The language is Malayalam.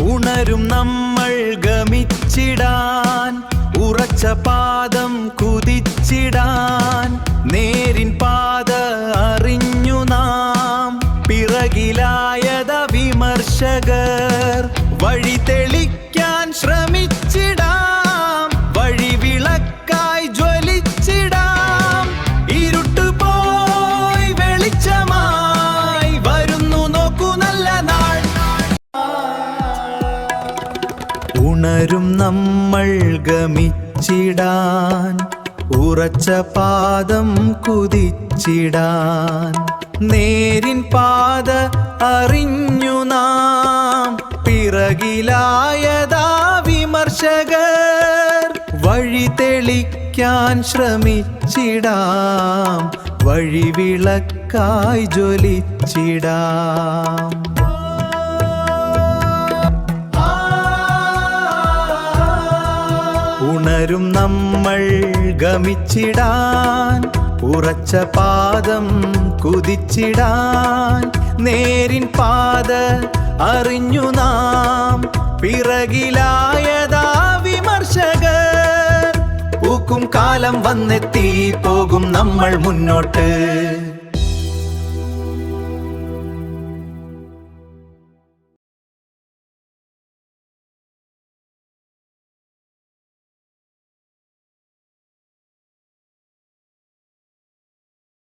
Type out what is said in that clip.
ഉണരും നമ്മൾ ഗമിച്ചിടാൻ, ഉറച്ച പാദം കുതിച്ചിടാൻ. നേരിൻ പാത അറിഞ്ഞു നാം, പിറകിലായത വിമർശകർ. വഴി തെളിക്കാൻ ശ്രമിച്ചിടാം, വഴി വിളക്കായി ജ്വലിച്ചിടാം. ഇരുട്ട് പോയി വെളിച്ചമായി വരുന്നു, നോക്കൂ നല്ല നാൾ. ഉണരും നമ്മൾ ഗമിച്ചിടാൻ, ഉറച്ച പാദം കുതിച്ചിടാൻ. നേരിൻ പാത അറിഞ്ഞു നാം, പിറകിലായതാ വിമർശകർ. വഴി തെളിക്കാൻ ശ്രമിച്ചിടാം, വഴി വിളക്കായി ജ്വലിച്ചിടാം. ഉണരും നമ്മൾ ഗമിച്ചിടാൻ, ഉറച്ച പാദം കുതിച്ചിടാൻ. നേരിൻ പാത അറിഞ്ഞു നാം, പിറകിലായതാ വിമർശകർ. പൂക്കും കാലം വന്നെത്തി, പോകും നമ്മൾ മുന്നോട്ട്.